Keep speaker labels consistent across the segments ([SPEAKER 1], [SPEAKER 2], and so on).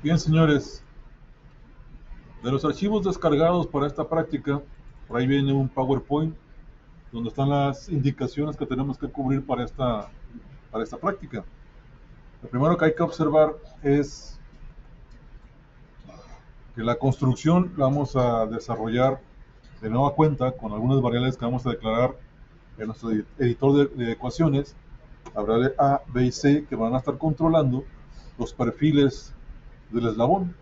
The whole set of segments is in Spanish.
[SPEAKER 1] Bien, señores, de los archivos descargados para esta práctica, por ahí viene un PowerPoint donde están las indicaciones que tenemos que cubrir para esta práctica. Lo primero que hay que observar es que la construcción la vamos a desarrollar de nueva cuenta con algunas variables que vamos a declarar en nuestro editor de ecuaciones, la variable A, B y C, que van a estar controlando los perfiles del eslabón,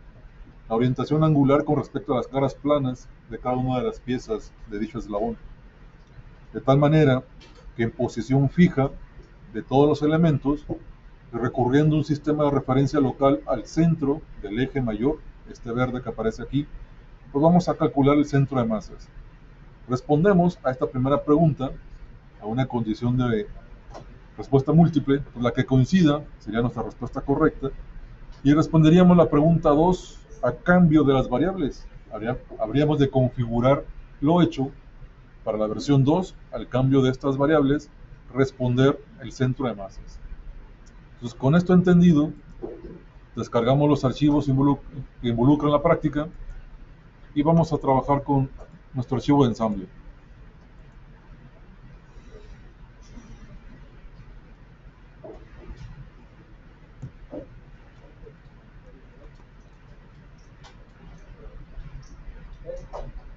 [SPEAKER 1] la orientación angular con respecto a las caras planas de cada una de las piezas de dicho eslabón, de tal manera que en posición fija de todos los elementos, recurriendo a un sistema de referencia local al centro del eje mayor, este verde que aparece aquí, pues vamos a calcular el centro de masas. Respondemos a esta primera pregunta a una condición de respuesta múltiple, pues la que coincida sería nuestra respuesta correcta, y responderíamos la pregunta 2 a cambio de las variables. Habríamos de configurar lo hecho para la versión 2, al cambio de estas variables, responder el centro de masas. Entonces, con esto entendido, descargamos los archivos que involucran la práctica y vamos a trabajar con nuestro archivo de ensamble.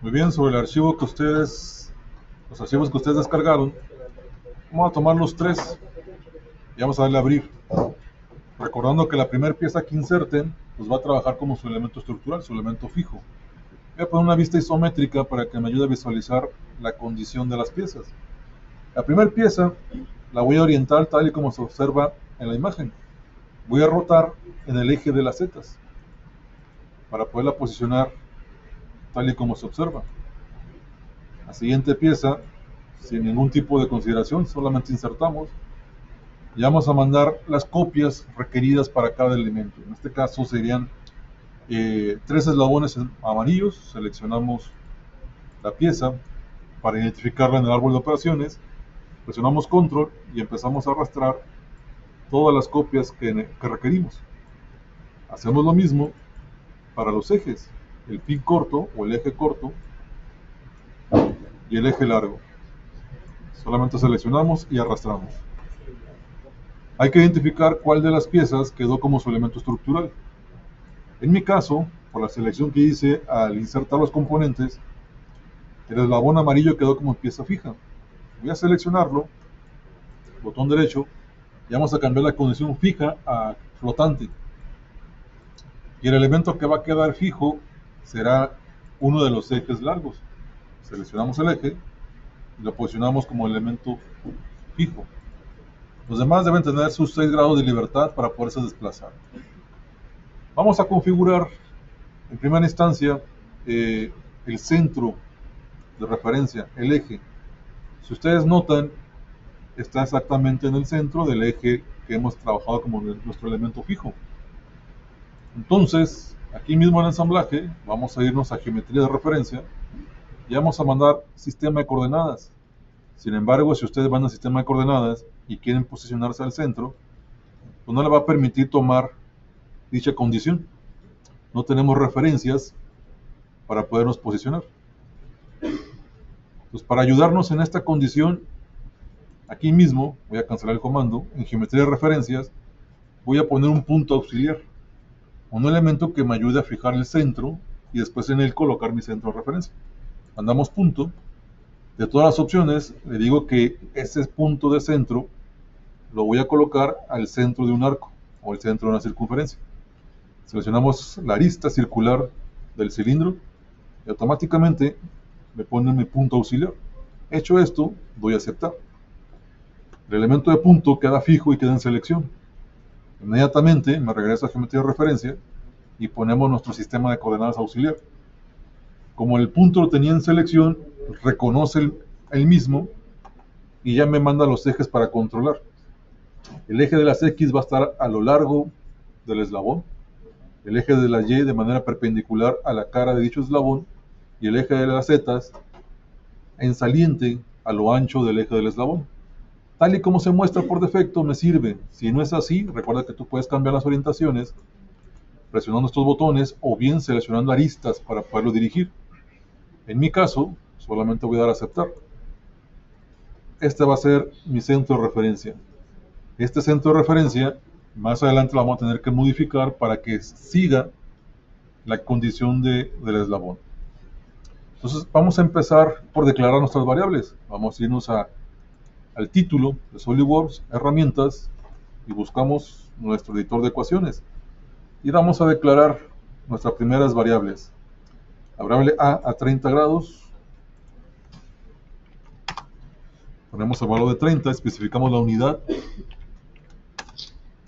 [SPEAKER 1] Muy bien, sobre los archivos que ustedes descargaron, vamos a tomar los tres y vamos a darle a abrir. Recordando que la primera pieza que inserten pues va a trabajar como su elemento estructural, su elemento fijo. Voy a poner una vista isométrica para que me ayude a visualizar la condición de las piezas. La primera pieza la voy a orientar tal y como se observa en la imagen. Voy a rotar en el eje de las zetas para poderla posicionar tal y como se observa. La siguiente pieza, sin ningún tipo de consideración, solamente insertamos y vamos a mandar las copias requeridas para cada elemento. En este caso serían 3 eslabones amarillos. Seleccionamos la pieza para identificarla en el árbol de operaciones, presionamos control y empezamos a arrastrar todas las copias que requerimos. Hacemos lo mismo para los ejes, el pin corto o el eje corto y el eje largo. Solamente seleccionamos y arrastramos. Hay que identificar cuál de las piezas quedó como su elemento estructural. En mi caso, por la selección que hice al insertar los componentes, el eslabón amarillo quedó como pieza fija. Voy a seleccionarlo, botón derecho, y vamos a cambiar la condición fija a flotante. Y el elemento que va a quedar fijo será uno de los ejes largos. Seleccionamos el eje y lo posicionamos como elemento fijo. Los demás deben tener sus 6 grados de libertad para poderse desplazar. Vamos a configurar en primera instancia el centro de referencia, el eje. Si ustedes notan, está exactamente en el centro del eje que hemos trabajado como nuestro elemento fijo. Entonces, aquí mismo en el ensamblaje, vamos a irnos a geometría de referencia y vamos a mandar sistema de coordenadas. Sin embargo, si ustedes van al sistema de coordenadas y quieren posicionarse al centro, pues no le va a permitir tomar dicha condición. No tenemos referencias para podernos posicionar. Entonces, para ayudarnos en esta condición, aquí mismo voy a cancelar el comando. En geometría de referencias voy a poner un punto auxiliar, un elemento que me ayude a fijar el centro y después en él colocar mi centro de referencia. Mandamos punto. De todas las opciones, le digo que ese punto de centro lo voy a colocar al centro de un arco o el centro de una circunferencia. Seleccionamos la arista circular del cilindro y automáticamente me pone mi punto auxiliar. Hecho esto, doy a aceptar. El elemento de punto queda fijo y queda en selección. Inmediatamente me regreso a geometría de referencia y ponemos nuestro sistema de coordenadas auxiliar. Como el punto lo tenía en selección, reconoce el mismo y ya me manda los ejes para controlar. El eje de las X va a estar a lo largo del eslabón, el eje de las Y de manera perpendicular a la cara de dicho eslabón y el eje de las Z en saliente a lo ancho del eje del eslabón. Tal y como se muestra por defecto me sirve. Si no es así, recuerda que tú puedes cambiar las orientaciones presionando estos botones o bien seleccionando aristas para poderlo dirigir. En mi caso, solamente voy a dar a aceptar. Este va a ser mi centro de referencia. Este centro de referencia, más adelante lo vamos a tener que modificar para que siga la condición del eslabón. Entonces vamos a empezar por declarar nuestras variables. Vamos a irnos al título de SolidWorks, herramientas, y buscamos nuestro editor de ecuaciones. Y vamos a declarar nuestras primeras variables. La variable a 30 grados. Ponemos el valor de 30, especificamos la unidad.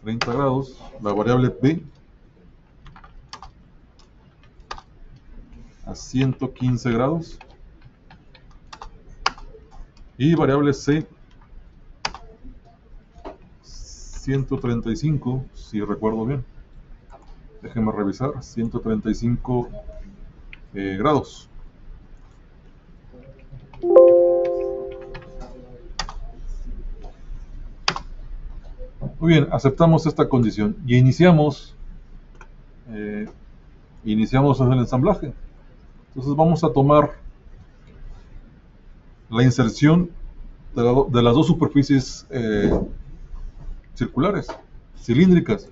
[SPEAKER 1] 30 grados. La variable b a 115 grados. Y variable c 135, si recuerdo bien. Déjenme revisar. 135 grados. Muy bien, aceptamos esta condición y iniciamos el ensamblaje. Entonces vamos a tomar la inserción de las dos superficies circulares, cilíndricas.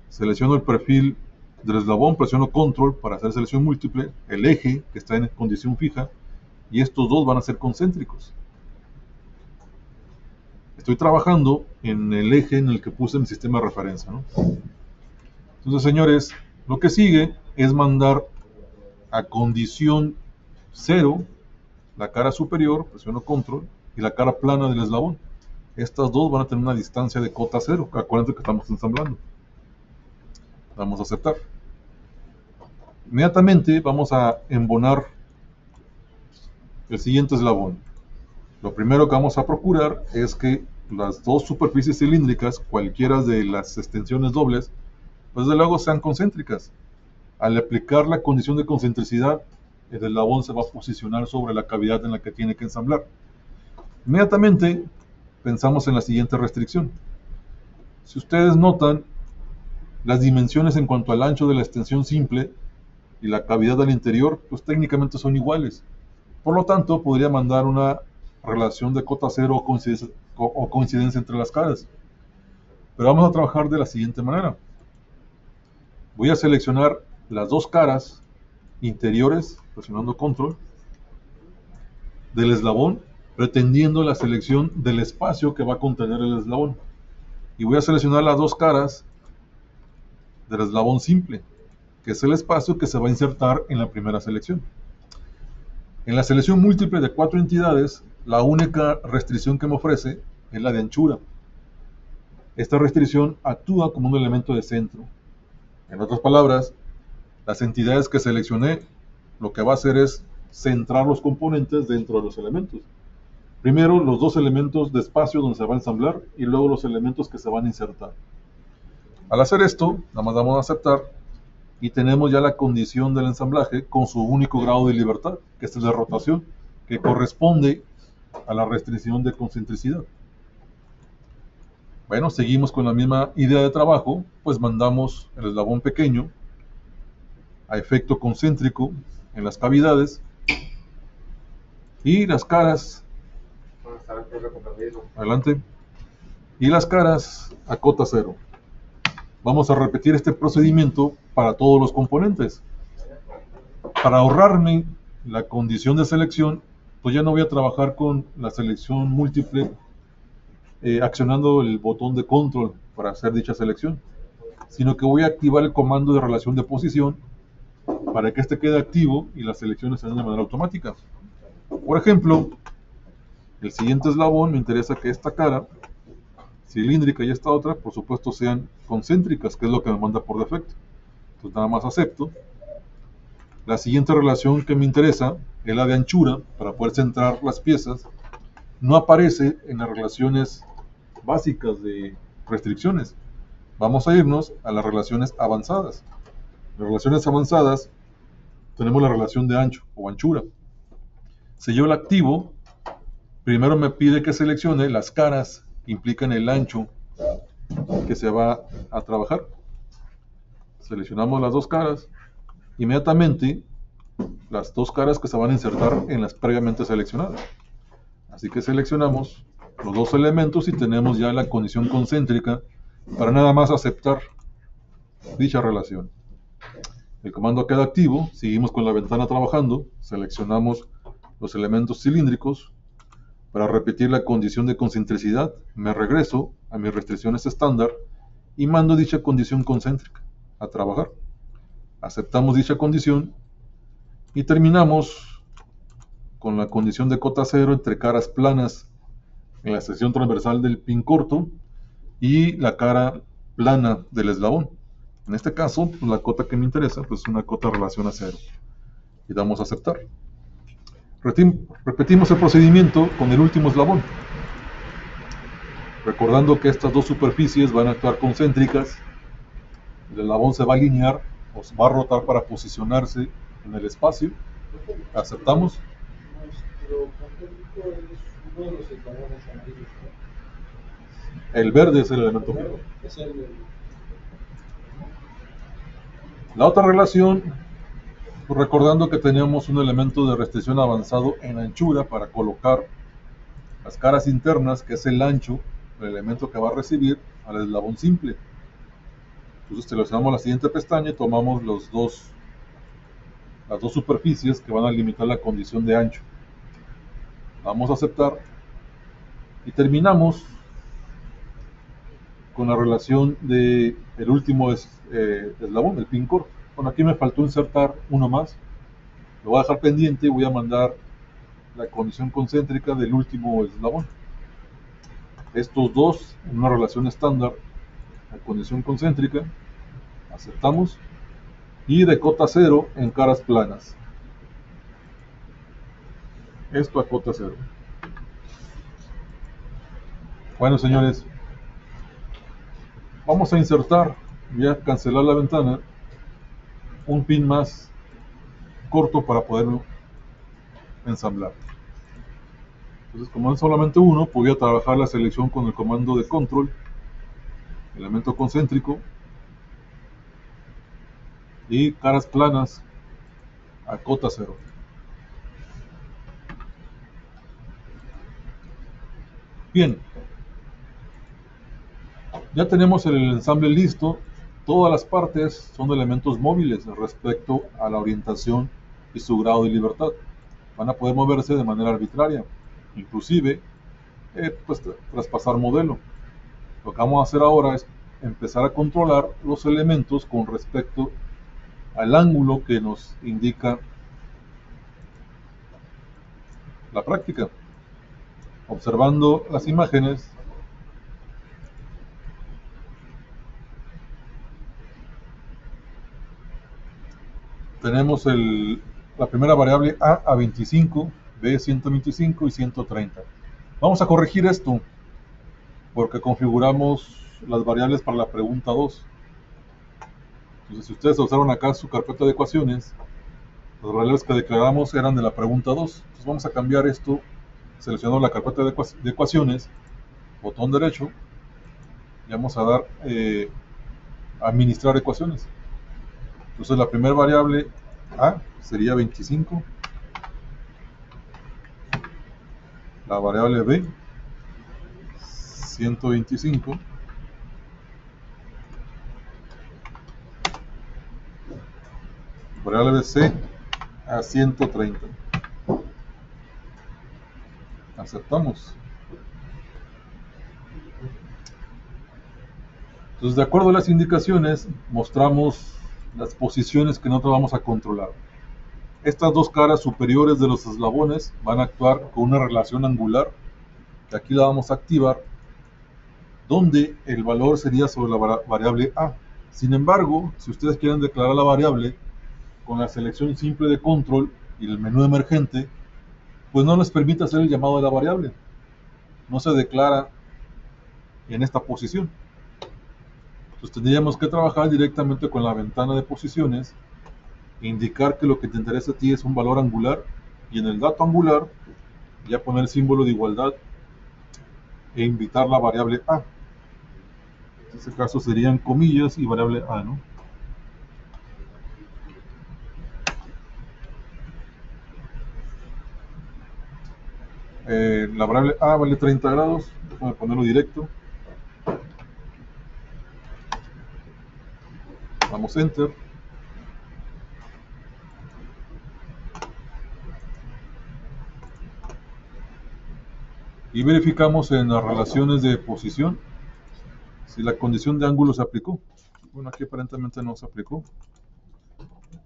[SPEAKER 1] Selecciono el perfil del eslabón, presiono control para hacer selección múltiple, el eje que está en condición fija, y estos dos van a ser concéntricos. Estoy trabajando en el eje en el que puse mi sistema de referencia, ¿no? Entonces, señores, lo que sigue es mandar a condición 0 la cara superior, presiono control, y la cara plana del eslabón. Estas dos van a tener una distancia de cota 0, acuérdense que estamos ensamblando. Vamos a aceptar. Inmediatamente vamos a embonar el siguiente eslabón. Lo primero que vamos a procurar es que las dos superficies cilíndricas, cualquiera de las extensiones dobles, pues desde luego sean concéntricas. Al aplicar la condición de concentricidad, el eslabón se va a posicionar sobre la cavidad en la que tiene que ensamblar. Inmediatamente pensamos en la siguiente restricción. Si ustedes notan, las dimensiones en cuanto al ancho de la extensión simple y la cavidad al interior, pues técnicamente son iguales. Por lo tanto, podría mandar una relación de cota 0 o coincidencia entre las caras. Pero vamos a trabajar de la siguiente manera. Voy a seleccionar las dos caras interiores, presionando control, del eslabón, pretendiendo la selección del espacio que va a contener el eslabón. Y voy a seleccionar las dos caras del eslabón simple, que es el espacio que se va a insertar en la primera selección. En la selección múltiple de 4 entidades, la única restricción que me ofrece es la de anchura. Esta restricción actúa como un elemento de centro. En otras palabras, las entidades que seleccioné, lo que va a hacer es centrar los componentes dentro de los elementos. Primero los dos elementos de espacio donde se va a ensamblar y luego los elementos que se van a insertar. Al hacer esto, nada más damos a aceptar y tenemos ya la condición del ensamblaje con su único grado de libertad, que es el de rotación, que corresponde a la restricción de concentricidad. Bueno, seguimos con la misma idea de trabajo, pues mandamos el eslabón pequeño a efecto concéntrico en las cavidades y las caras, adelante, y las caras a cota 0. Vamos a repetir este procedimiento para todos los componentes. Para ahorrarme la condición de selección, pues ya no voy a trabajar con la selección múltiple accionando el botón de control para hacer dicha selección, sino que voy a activar el comando de relación de posición para que este quede activo y las selecciones se den de manera automática. Por ejemplo, el siguiente eslabón me interesa que esta cara cilíndrica y esta otra, por supuesto, sean concéntricas, que es lo que me manda por defecto. Entonces nada más acepto. La siguiente relación que me interesa es la de anchura, para poder centrar las piezas. No aparece en las relaciones básicas de restricciones. Vamos a irnos a las relaciones avanzadas. En las relaciones avanzadas tenemos la relación de ancho o anchura. Si yo la activo, primero me pide que seleccione las caras implican el ancho que se va a trabajar. Seleccionamos las dos caras, inmediatamente las dos caras que se van a insertar en las previamente seleccionadas. Así que seleccionamos los dos elementos y tenemos ya la condición concéntrica para nada más aceptar dicha relación. El comando queda activo, seguimos con la ventana trabajando, seleccionamos los elementos cilíndricos. Para repetir la condición de concentricidad, me regreso a mis restricciones estándar y mando dicha condición concéntrica a trabajar. Aceptamos dicha condición y terminamos con la condición de cota cero entre caras planas en la sección transversal del pin corto y la cara plana del eslabón. En este caso, pues, la cota que me interesa pues, es una cota relación a cero. Y damos a aceptar. Repetimos el procedimiento con el último eslabón. Recordando que estas dos superficies van a actuar concéntricas, el eslabón se va a alinear o se va a rotar para posicionarse en el espacio. Aceptamos. El verde es el elemento fijo. La otra relación, pues recordando que teníamos un elemento de restricción avanzado en anchura para colocar las caras internas, que es el ancho, el elemento que va a recibir al eslabón simple. Entonces seleccionamos la siguiente pestaña y tomamos las dos superficies que van a limitar la condición de ancho. Vamos a aceptar y terminamos con la relación del último eslabón, el pin corto. Bueno, aquí me faltó insertar uno más. Lo voy a dejar pendiente y voy a mandar la condición concéntrica del último eslabón. Estos dos en una relación estándar, la condición concéntrica, aceptamos, y de cota cero en caras planas. Esto a cota cero. Bueno, señores, vamos a insertar, voy a cancelar la ventana, un pin más corto para poderlo ensamblar. Entonces, como es solamente uno, voy a trabajar la selección con el comando de control, elemento concéntrico y caras planas a cota cero. Bien, ya tenemos el ensamble listo. Todas las partes son elementos móviles respecto a la orientación y su grado de libertad. Van a poder moverse de manera arbitraria, inclusive pues, traspasar modelo. Lo que vamos a hacer ahora es empezar a controlar los elementos con respecto al ángulo que nos indica la práctica. Observando las imágenes, tenemos la primera variable a 25, b 125 y 130. Vamos a corregir esto porque configuramos las variables para la pregunta 2. Entonces, si ustedes observan acá su carpeta de ecuaciones, las variables que declaramos eran de la pregunta 2. Entonces vamos a cambiar esto, seleccionando la carpeta de ecuaciones, botón derecho, y vamos a dar administrar ecuaciones. Entonces la primera variable a sería 25, la variable b 125, variable c a 130. Aceptamos. Entonces, de acuerdo a las indicaciones, mostramos las posiciones que nosotros vamos a controlar. Estas dos caras superiores de los eslabones van a actuar con una relación angular, que aquí la vamos a activar, donde el valor sería sobre la variable a. Sin embargo, si ustedes quieren declarar la variable con la selección simple de control y el menú emergente, pues no les permite hacer el llamado de la variable. No se declara en esta posición. Entonces tendríamos que trabajar directamente con la ventana de posiciones e indicar que lo que te interesa a ti es un valor angular, y en el dato angular ya poner el símbolo de igualdad e invitar la variable A. En este caso serían comillas y variable A, ¿no? La variable A vale 30 grados, déjame ponerlo directo. Damos Enter. Y verificamos en las relaciones de posición si la condición de ángulo se aplicó. Bueno, aquí aparentemente no se aplicó.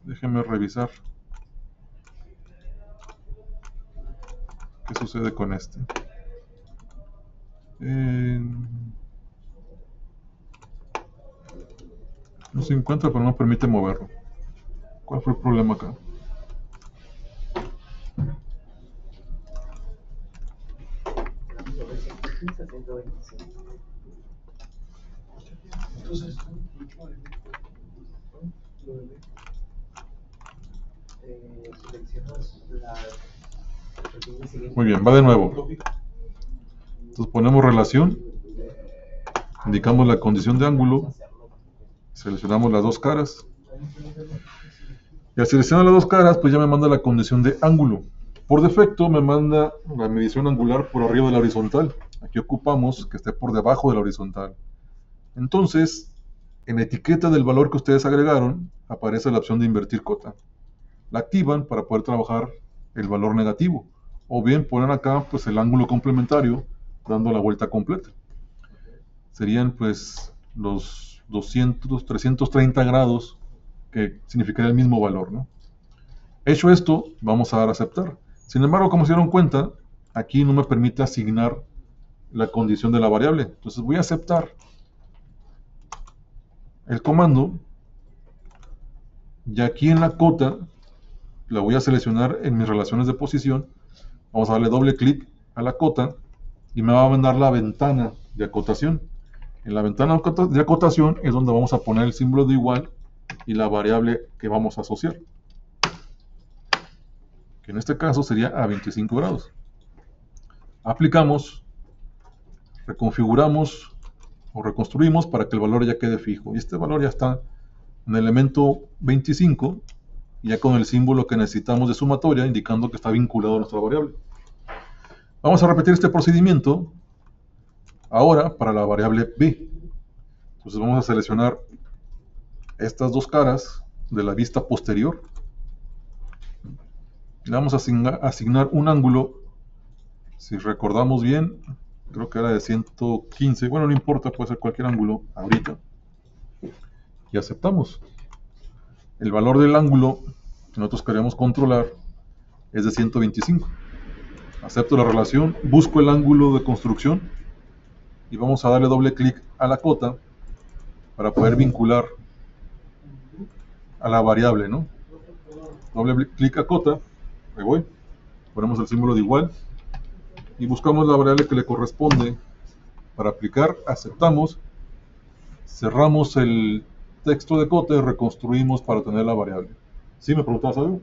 [SPEAKER 1] Déjenme revisar qué sucede con este. No se encuentra, pero no permite moverlo. ¿Cuál fue el problema acá? Muy bien, va de nuevo. Entonces ponemos relación, indicamos la condición de ángulo, seleccionamos las dos caras. Y al seleccionar las dos caras, pues ya me manda la condición de ángulo. Por defecto me manda la medición angular por arriba de la horizontal. Aquí ocupamos que esté por debajo de la horizontal. Entonces, en la etiqueta del valor que ustedes agregaron, aparece la opción de invertir cota. La activan para poder trabajar el valor negativo. O bien ponen acá pues el ángulo complementario dando la vuelta completa. Serían pues los 200, 330 grados que significaría el mismo valor, ¿no? Hecho esto, vamos a dar a aceptar. Sin embargo, como se dieron cuenta, aquí no me permite asignar la condición de la variable. Entonces voy a aceptar el comando y aquí en la cota la voy a seleccionar en mis relaciones de posición. Vamos a darle doble clic a la cota y me va a mandar la ventana de acotación. En la ventana de acotación es donde vamos a poner el símbolo de igual y la variable que vamos a asociar, que en este caso sería a 25 grados. Aplicamos, reconfiguramos o reconstruimos para que el valor ya quede fijo. Y este valor ya está en el elemento 25, ya con el símbolo que necesitamos de sumatoria, indicando que está vinculado a nuestra variable. Vamos a repetir este procedimiento ahora para la variable B. Entonces vamos a seleccionar estas dos caras de la vista posterior. Le vamos a asignar un ángulo, si recordamos bien, creo que era de 115. Bueno, no importa, puede ser cualquier ángulo ahorita. Y aceptamos. El valor del ángulo que nosotros queremos controlar es de 125. Acepto la relación, busco el ángulo de construcción y vamos a darle doble clic a la cota para poder vincular a la variable, ¿no? Doble clic a cota, ahí voy, ponemos el símbolo de igual y buscamos la variable que le corresponde para aplicar, aceptamos, cerramos el texto de cota y reconstruimos para tener la variable. ¿Sí me preguntabas algo?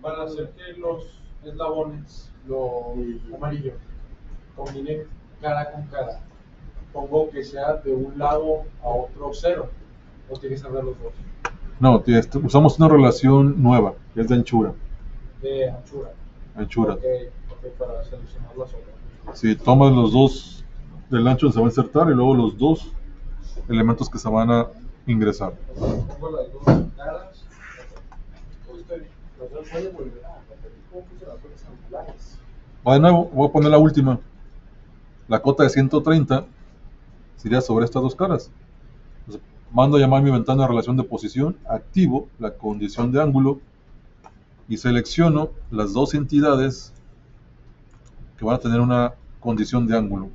[SPEAKER 2] Para hacer que los eslabones, lo amarillo, combinen cara con cara, pongo que sea de un lado a otro cero, o tiene que ser de los dos.
[SPEAKER 1] No, usamos una relación nueva, que es de anchura.
[SPEAKER 2] De anchura.
[SPEAKER 1] Anchura.
[SPEAKER 2] Ok, para seleccionar las otras.
[SPEAKER 1] Si tomas los dos del ancho se va a insertar y luego los dos elementos que se van a ingresar.
[SPEAKER 2] Pongo las dos caras. Los dos pueden volver a repetir cómo puse las otras angulares.
[SPEAKER 1] Va de nuevo, voy a poner la última. La cota de 130 sería sobre estas dos caras. Entonces, mando a llamar mi ventana de relación de posición, activo la condición de ángulo y selecciono las dos entidades que van a tener una condición de ángulo.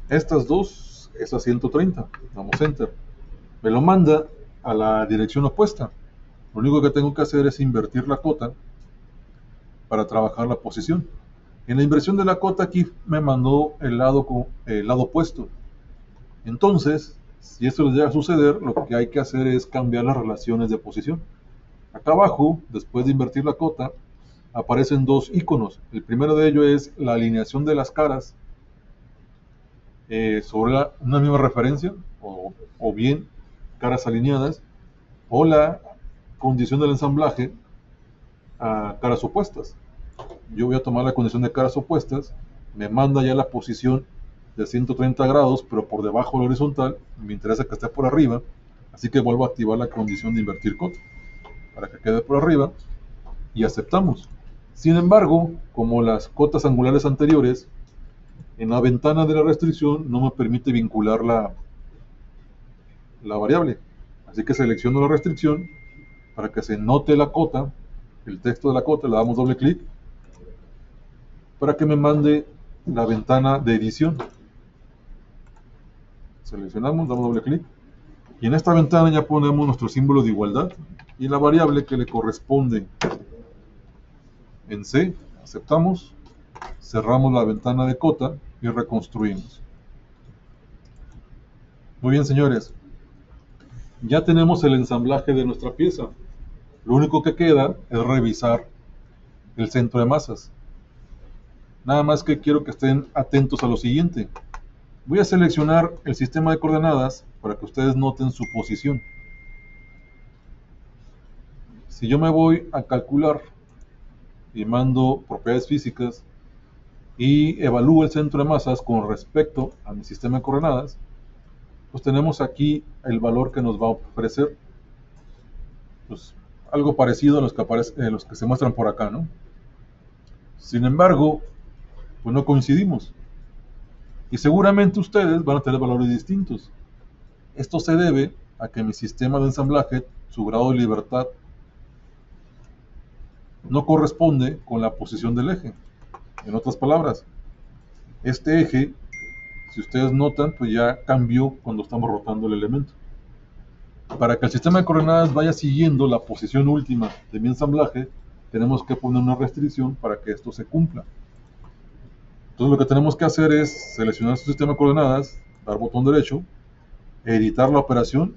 [SPEAKER 1] Estas dos es a 130. Damos Enter. Me lo manda a la dirección opuesta. Lo único que tengo que hacer es invertir la cota para trabajar la posición. En la inversión de la cota aquí me mandó el lado opuesto. Entonces, si esto les llega a suceder, lo que hay que hacer es cambiar las relaciones de posición. Acá abajo, después de invertir la cota, aparecen dos iconos. El primero de ellos es la alineación de las caras sobre una misma referencia, o bien caras alineadas, o la condición del ensamblaje a caras opuestas. Yo voy a tomar la condición de caras opuestas, me manda ya la posición de 130 grados, pero por debajo de la horizontal, me interesa que esté por arriba, así que vuelvo a activar la condición de invertir cota, para que quede por arriba, y aceptamos. Sin embargo, como las cotas angulares anteriores, en la ventana de la restricción no me permite vincular la variable. Así que selecciono la restricción para que se note la cota, el texto de la cota, le damos doble clic para que me mande la ventana de edición. Seleccionamos, damos doble clic y en esta ventana ya ponemos nuestro símbolo de igualdad y la variable que le corresponde en C. Aceptamos, cerramos la ventana de cota y reconstruimos. Muy bien, señores, ya tenemos el ensamblaje de nuestra pieza. Lo único que queda es revisar el centro de masas. Nada más que quiero que estén atentos a lo siguiente. Voy a seleccionar el sistema de coordenadas para que ustedes noten su posición. Si yo me voy a calcular y mando propiedades físicas y evalúo el centro de masas con respecto a mi sistema de coordenadas, pues tenemos aquí el valor que nos va a ofrecer, pues, algo parecido a los que se muestran por acá, ¿no? Sin embargo, pues no coincidimos. Y seguramente ustedes van a tener valores distintos. Esto se debe a que mi sistema de ensamblaje, su grado de libertad, no corresponde con la posición del eje. En otras palabras, este eje, si ustedes notan, pues ya cambió cuando estamos rotando el elemento. Para que el sistema de coordenadas vaya siguiendo la posición última de mi ensamblaje, tenemos que poner una restricción para que esto se cumpla. Entonces lo que tenemos que hacer es seleccionar su sistema de coordenadas, dar botón derecho, editar la operación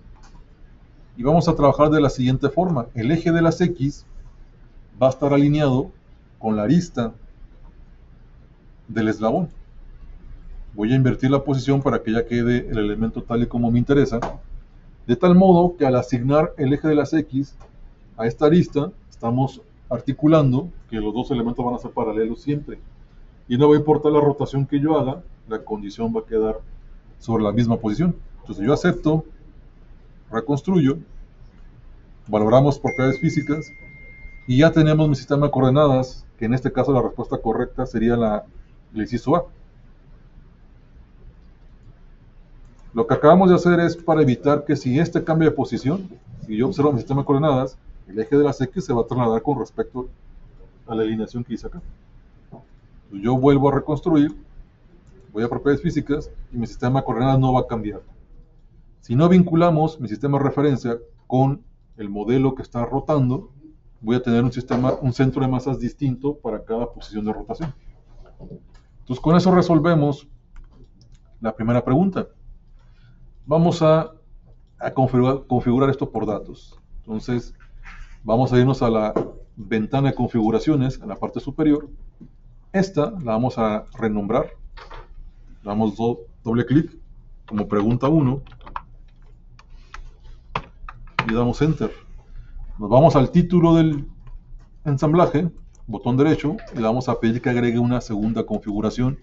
[SPEAKER 1] y vamos a trabajar de la siguiente forma. El eje de las X va a estar alineado con la arista del eslabón. Voy a invertir la posición para que ya quede el elemento tal y como me interesa, de tal modo que al asignar el eje de las X a esta arista, estamos articulando que los dos elementos van a ser paralelos siempre. Y no va a importar la rotación que yo haga, la condición va a quedar sobre la misma posición. Entonces yo acepto, reconstruyo, valoramos propiedades físicas y ya tenemos mi sistema de coordenadas, que en este caso la respuesta correcta sería el inciso A. Lo que acabamos de hacer es para evitar que si este cambia de posición, si yo observo mi sistema de coordenadas, el eje de las X se va a trasladar con respecto a la alineación que hice acá. Entonces yo vuelvo a reconstruir, voy a propiedades físicas y mi sistema de coordenadas no va a cambiar. Si no vinculamos mi sistema de referencia con el modelo que está rotando, voy a tener un centro de masas distinto para cada posición de rotación. Entonces con eso resolvemos la primera pregunta. Vamos a configurar esto por datos. Entonces vamos a irnos a la ventana de configuraciones en la parte superior. Esta la vamos a renombrar. Le damos doble clic como pregunta 1 y damos enter. Nos vamos al título del ensamblaje, botón derecho, y le vamos a pedir que agregue una segunda configuración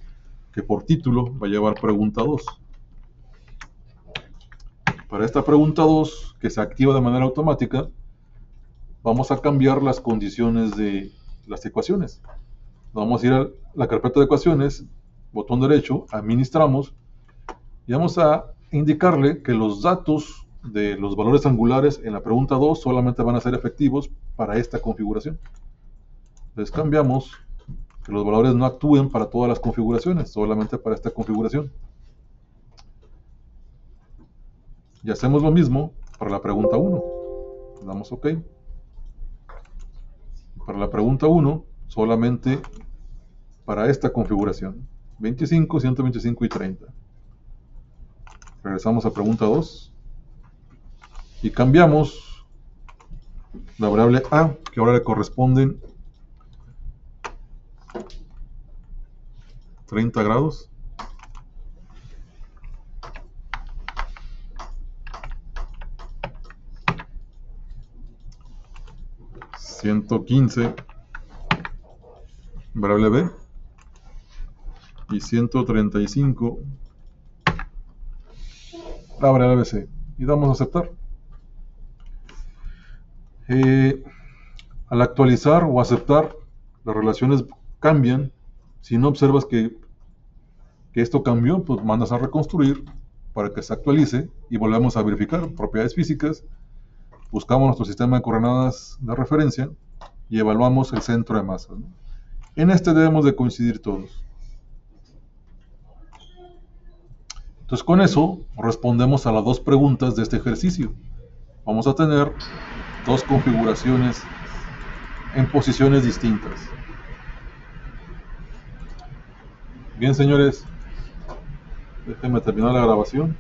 [SPEAKER 1] que por título va a llevar pregunta 2. Para esta pregunta 2, que se activa de manera automática, vamos a cambiar las condiciones de las ecuaciones. Vamos a ir a la carpeta de ecuaciones, botón derecho, administramos, y vamos a indicarle que los datos de los valores angulares en la pregunta 2 solamente van a ser efectivos para esta configuración. Entonces cambiamos que los valores no actúen para todas las configuraciones, solamente para esta configuración. Y hacemos lo mismo para la pregunta 1. Le damos OK. Para la pregunta 1, solamente para esta configuración. 25, 125 y 30. Regresamos a pregunta 2. Y cambiamos la variable A, que ahora le corresponden 30 grados. 115, variable B, y 135, la variable C, y damos a aceptar. Al actualizar o aceptar, las relaciones cambian. Si no observas que esto cambió, pues mandas a reconstruir para que se actualice y volvemos a verificar propiedades físicas, buscamos nuestro sistema de coordenadas de referencia y evaluamos el centro de masa, ¿no? En este debemos de coincidir todos. Entonces con eso respondemos a las dos preguntas de este ejercicio. Vamos a tener dos configuraciones en posiciones distintas. Bien, señores, déjenme terminar la grabación.